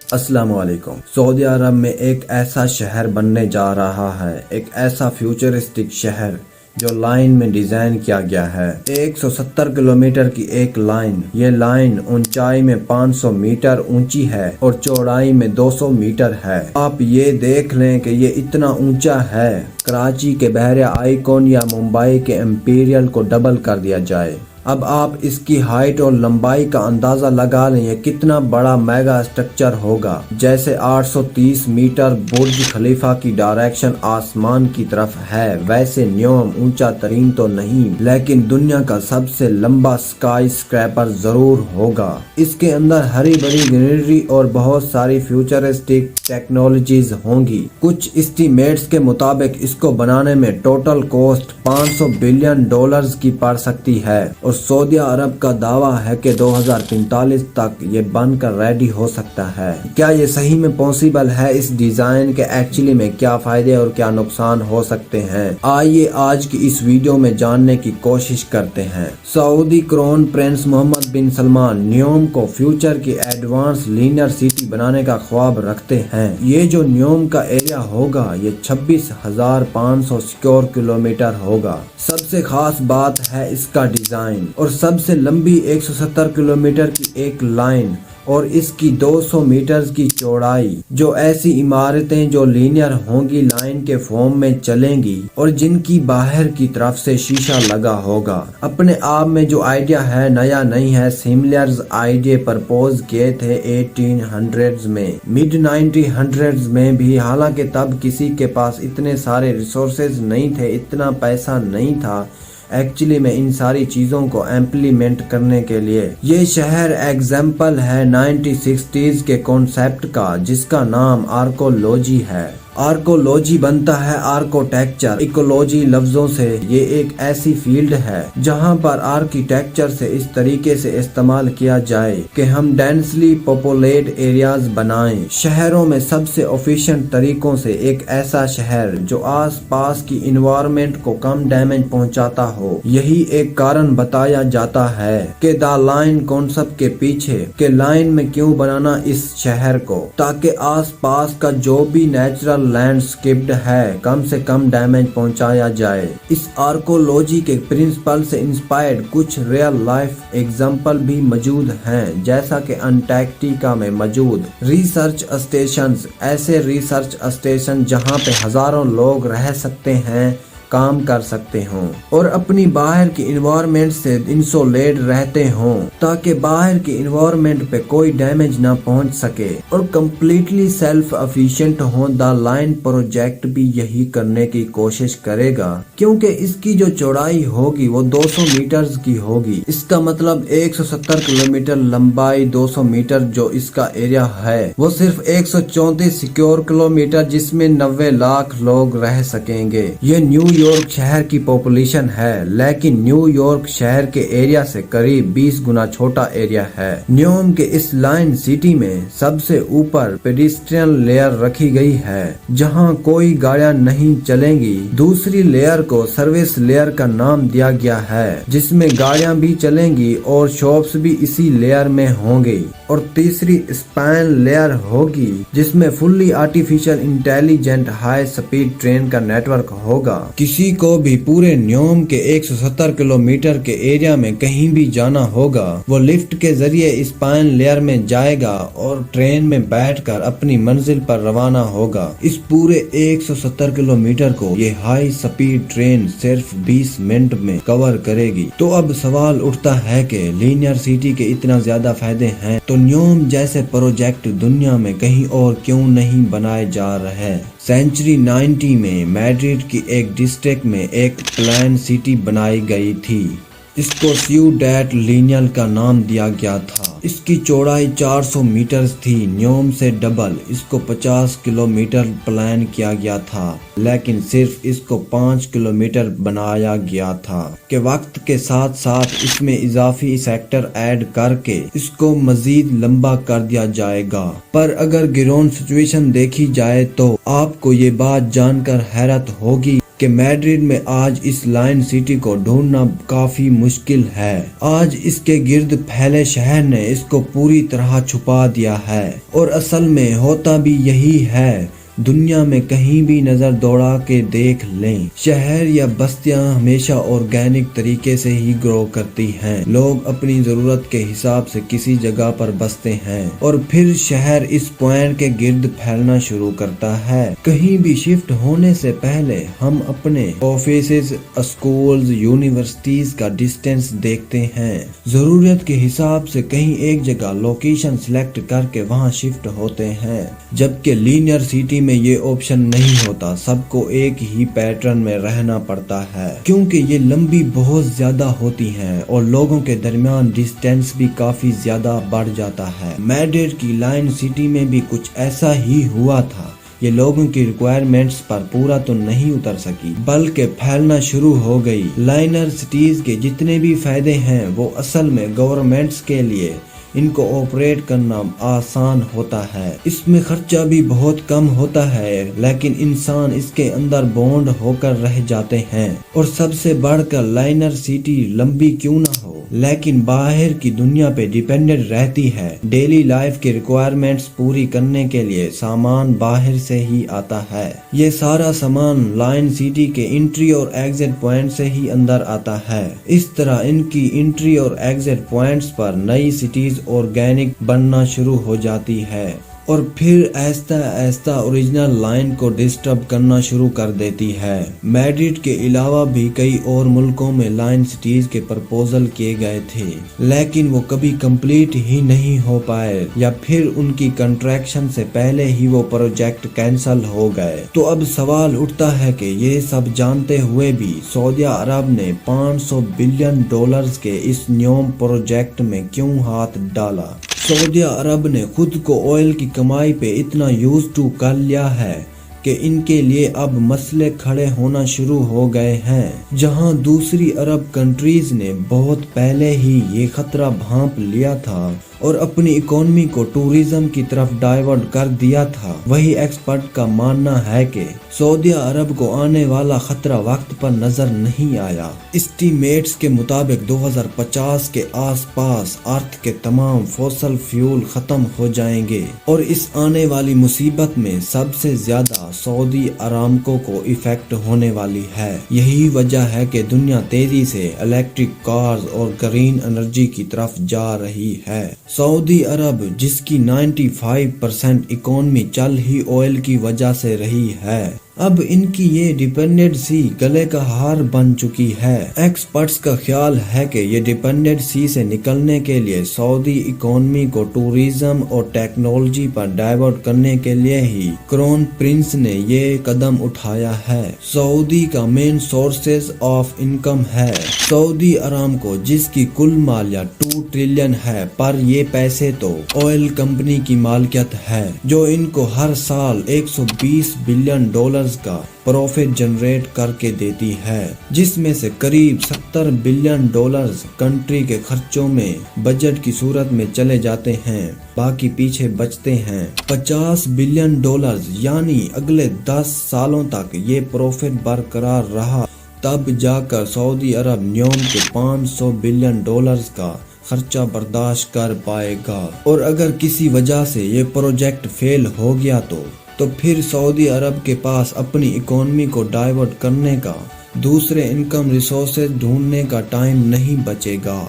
السلام علیکم۔ سعودی عرب میں ایک ایسا شہر بننے جا رہا ہے، ایک ایسا فیوچرسٹک شہر جو لائن میں ڈیزائن کیا گیا ہے۔ 170 کلومیٹر کی ایک لائن، یہ لائن اونچائی میں 500 میٹر اونچی ہے اور چوڑائی میں 200 میٹر ہے۔ آپ یہ دیکھ لیں کہ یہ اتنا اونچا ہے، کراچی کے بحر آئیکن یا ممبئی کے امپیریل کو ڈبل کر دیا جائے۔ اب آپ اس کی ہائٹ اور لمبائی کا اندازہ لگا لیں، یہ کتنا بڑا میگا اسٹرکچر ہوگا۔ جیسے 830 میٹر برج خلیفہ کی ڈائریکشن آسمان کی طرف ہے، ویسے نیوم اونچا ترین تو نہیں، لیکن دنیا کا سب سے لمبا اسکائی اسکریپر ضرور ہوگا۔ اس کے اندر ہری بھری گرینری اور بہت ساری فیوچرسٹک ٹیکنالوجیز ہوں گی۔ کچھ اسٹیمیٹس کے مطابق اس کو بنانے میں ٹوٹل کاسٹ $500 بلین کی پڑ سکتی ہے، اور سعودی عرب کا دعویٰ ہے کہ 2045 تک یہ بن کر ریڈی ہو سکتا ہے۔ کیا یہ صحیح میں پاسبل ہے؟ اس ڈیزائن کے ایکچولی میں کیا فائدے اور کیا نقصان ہو سکتے ہیں، آئیے آج کی اس ویڈیو میں جاننے کی کوشش کرتے ہیں۔ سعودی کرون پرنس محمد بن سلمان نیوم کو فیوچر کی ایڈوانس لینئر سٹی بنانے کا خواب رکھتے ہیں۔ یہ جو نیوم کا ایریا ہوگا یہ 26,500 اسکوائر کلومیٹر ہوگا۔ سب سے خاص بات ہے اس کا ڈیزائن، اور سب سے لمبی 170 کلومیٹر کی ایک لائن اور اس کی 200 میٹر کی چوڑائی، جو ایسی عمارتیں جو لینئر ہوں گی لائن کے فارم میں چلیں گی اور جن کی باہر کی طرف سے شیشہ لگا ہوگا۔ اپنے آپ میں جو آئیڈیا ہے نیا نہیں ہے، سیملرز آئیڈیا پرپوز کیے تھے 1800s میں، مڈ 1900s میں بھی، حالانکہ تب کسی کے پاس اتنے سارے ریسورسز نہیں تھے، اتنا پیسہ نہیں تھا ایکچولی میں ان ساری چیزوں کو امپلیمنٹ کرنے کے لیے۔ یہ شہر ایگزامپل ہے 1960s کے کانسیپٹ کا، جس کا نام آرکولوجی ہے۔ آرکولوجی بنتا ہے آرکوٹیکچر ایکولوجی لفظوں سے۔ یہ ایک ایسی فیلڈ ہے جہاں پر آرکیٹیکچر سے اس طریقے سے استعمال کیا جائے کہ ہم ڈینسلی پاپولیٹ ایریاز بنائیں۔ شہروں میں سب سے ایفیشینٹ طریقوں سے ایک ایسا شہر جو آس پاس کی انوائرمنٹ کو کم ڈیمیج پہنچاتا ہو۔ یہی ایک کارن بتایا جاتا ہے کہ دا لائن کانسیپٹ کے پیچھے، کہ لائن میں کیوں بنانا اس شہر کو، تاکہ آس پاس کا جو بھی نیچرل لینڈسکیپڈ ہے کم سے کم ڈیمیج پہنچایا جائے۔ اس آرکولوجی کے پرنسپل سے انسپائرڈ کچھ ریئل لائف ایگزامپل بھی موجود ہیں، جیسا کہ انٹارکٹیکا میں موجود ریسرچ اسٹیشنز، ایسے ریسرچ اسٹیشن جہاں پہ ہزاروں لوگ رہ سکتے ہیں، کام کر سکتے ہوں اور اپنی باہر کی انوائرمنٹ سے انسولیٹ رہتے ہوں، تاکہ باہر کی انوائرمنٹ پہ کوئی ڈیمیج نہ پہنچ سکے اور کمپلیٹلی سیلف افیشینٹ ہوں۔ دا لائن پروجیکٹ بھی یہی کرنے کی کوشش کرے گا، کیونکہ اس کی جو چوڑائی ہوگی وہ 200 میٹرز کی ہوگی۔ اس کا مطلب 170 کلومیٹر لمبائی، 200 میٹر جو اس کا ایریا ہے وہ صرف 134 اسکوائر کلومیٹر، جس میں 90 لاکھ لوگ رہ سکیں گے۔ یہ نیو یارک شہر کی پاپولیشن ہے، لیکن نیو یارک شہر کے ایریا سے قریب 20 گنا چھوٹا ایریا ہے۔ نیوم کے اس لائن سٹی میں سب سے اوپر پیڈسٹرین لیئر رکھی گئی ہے جہاں کوئی گاڑیاں نہیں چلیں گی۔ دوسری لیئر کو سروس لیئر کا نام دیا گیا ہے، جس میں گاڑیاں بھی چلیں گی اور شاپس بھی اسی لیئر میں ہوں گی، اور تیسری اسپین لیئر ہوگی جس میں fully artificial intelligent high speed train کا نیٹ ورک ہوگا۔ کسی کو بھی پورے نیوم کے 170 کلومیٹر کے ایریا میں کہیں بھی جانا ہوگا، وہ لفٹ کے ذریعے اسپائن لیئر میں جائے گا اور ٹرین میں بیٹھ کر اپنی منزل پر روانہ ہوگا۔ اس پورے 170 کلومیٹر کو یہ ہائی سپیڈ ٹرین صرف 20 منٹ میں کور کرے گی۔ تو اب سوال اٹھتا ہے کہ لینئر سٹی کے اتنا زیادہ فائدے ہیں تو نیوم جیسے پروجیکٹ دنیا میں کہیں اور کیوں نہیں بنائے جا رہے؟ سینچری 90 میں میڈرڈ کی ایک ڈسٹرکٹ میں ایک پلان سٹی بنائی گئی تھی، اس کو سیوڈیٹ لینئل کا نام دیا گیا تھا۔ اس کی چوڑائی 400 میٹر تھی، نیوم سے ڈبل، اس کو 50 کلومیٹر پلان کیا گیا تھا، لیکن صرف اس کو 5 کلومیٹر بنایا گیا تھا کہ وقت کے ساتھ ساتھ اس میں اضافی سیکٹر ایڈ کر کے اس کو مزید لمبا کر دیا جائے گا۔ پر اگر گراؤنڈ سچویشن دیکھی جائے تو آپ کو یہ بات جان کر حیرت ہوگی کہ میڈرڈ میں آج اس لائن سٹی کو ڈھونڈنا کافی مشکل ہے۔ آج اس کے گرد پھیلے شہر نے اس کو پوری طرح چھپا دیا ہے، اور اصل میں ہوتا بھی یہی ہے۔ دنیا میں کہیں بھی نظر دوڑا کے دیکھ لیں، شہر یا بستیاں ہمیشہ آرگینک طریقے سے ہی گرو کرتی ہیں۔ لوگ اپنی ضرورت کے حساب سے کسی جگہ پر بستے ہیں اور پھر شہر اس پوائنٹ کے گرد پھیلنا شروع کرتا ہے۔ کہیں بھی شفٹ ہونے سے پہلے ہم اپنے آفیسز، اسکولز، یونیورسٹیز کا ڈسٹینس دیکھتے ہیں۔ ضرورت کے حساب سے کہیں ایک جگہ لوکیشن سلیکٹ کر کے وہاں شفٹ ہوتے ہیں، جبکہ لینئر سٹی میں یہ آپشن نہیں ہوتا۔ سب کو ایک ہی پیٹرن میں رہنا پڑتا ہے، کیونکہ یہ لمبی بہت زیادہ ہوتی ہیں اور لوگوں کے درمیان ڈسٹینس بھی کافی زیادہ بڑھ جاتا ہے۔ میڈرڈ کی لائن سٹی میں بھی کچھ ایسا ہی ہوا تھا۔ یہ لوگوں کی ریکوائرمنٹس پر پورا تو نہیں اتر سکی، بلکہ پھیلنا شروع ہو گئی۔ لائنر سٹیز کے جتنے بھی فائدے ہیں وہ اصل میں گورنمنٹس کے لیے ان کو آپریٹ کرنا آسان ہوتا ہے۔ اس میں خرچہ بھی بہت کم ہوتا ہے، لیکن انسان اس کے اندر بونڈ ہو کر رہ جاتے ہیں۔ اور سب سے بڑھ کر لائنر سٹی لمبی کیوں نہ ہو، لیکن باہر کی دنیا پہ ڈیپینڈنٹ رہتی ہے۔ ڈیلی لائف کی ریکوائرمنٹس پوری کرنے کے لیے سامان باہر سے ہی آتا ہے۔ یہ سارا سامان لائن سٹی کے انٹری اور ایگزٹ پوائنٹ سے ہی اندر آتا ہے۔ اس طرح ان کی انٹری اور ایگزٹ پوائنٹس پر نئی سٹیز آرگینک بننا شروع ہو جاتی ہے، اور پھر آہستہ آہستہ اوریجنل لائن کو ڈسٹرب کرنا شروع کر دیتی ہے۔ میڈرڈ کے علاوہ بھی کئی اور ملکوں میں لائن سٹیز کے پرپوزل کیے گئے تھے، لیکن وہ کبھی کمپلیٹ ہی نہیں ہو پائے، یا پھر ان کی کنسٹرکشن سے پہلے ہی وہ پروجیکٹ کینسل ہو گئے۔ تو اب سوال اٹھتا ہے کہ یہ سب جانتے ہوئے بھی سعودیہ عرب نے $500 بلین کے اس نیوم پروجیکٹ میں کیوں ہاتھ ڈالا؟ سعودیہ عرب نے خود کو آئل کی کمائی پہ اتنا یوز ٹو کر لیا ہے کہ ان کے لیے اب مسئلے کھڑے ہونا شروع ہو گئے ہیں۔ جہاں دوسری عرب کنٹریز نے بہت پہلے ہی یہ خطرہ بھانپ لیا تھا اور اپنی اکانومی کو ٹورزم کی طرف ڈائیورٹ کر دیا تھا، وہی ایکسپرٹ کا ماننا ہے کہ سعودیہ عرب کو آنے والا خطرہ وقت پر نظر نہیں آیا۔ اسٹیمیٹس کے مطابق 2050 کے آس پاس ارتھ کے تمام فوسل فیول ختم ہو جائیں گے، اور اس آنے والی مصیبت میں سب سے زیادہ سعودی ارامکو کو ایفیکٹ ہونے والی ہے۔ یہی وجہ ہے کہ دنیا تیزی سے الیکٹرک کارز اور گرین انرجی کی طرف جا رہی ہے۔ سعودی عرب، جس کی 95% اکانومی چل ہی آئل کی وجہ سے رہی ہے، اب ان کی یہ ڈیپینڈنسی گلے کا ہار بن چکی ہے۔ ایکسپرٹس کا خیال ہے کہ یہ ڈیپینڈنسی سے نکلنے کے لیے سعودی اکانومی کو ٹورزم اور ٹیکنالوجی پر ڈائیورٹ کرنے کے لیے ہی کرون پرنس نے یہ قدم اٹھایا ہے۔ سعودی کا مین سورسز آف انکم ہے سعودی ارامکو، جس کی کل مالیہ 2 ٹریلین ہے، پر یہ پیسے تو آئل کمپنی کی مالکیت ہے، جو ان کو ہر سال $120 بلین کا پروفٹ جنریٹ کر کے دیتی ہے، جس میں سے قریب $70 بلین کنٹری کے خرچوں میں بجٹ کی صورت میں چلے جاتے ہیں، باقی پیچھے بچتے ہیں $50 بلین، یعنی اگلے 10 سالوں تک یہ پروفٹ برقرار رہا، تب جا کر سعودی عرب نیوم کے $500 بلین کا خرچہ برداشت کر پائے گا۔ اور اگر کسی وجہ سے یہ پروجیکٹ فیل ہو گیا تو پھر سعودی عرب کے پاس اپنی اکانومی کو ڈائیورٹ کرنے کا، دوسرے انکم ریسورسز ڈھونڈنے کا ٹائم نہیں بچے گا۔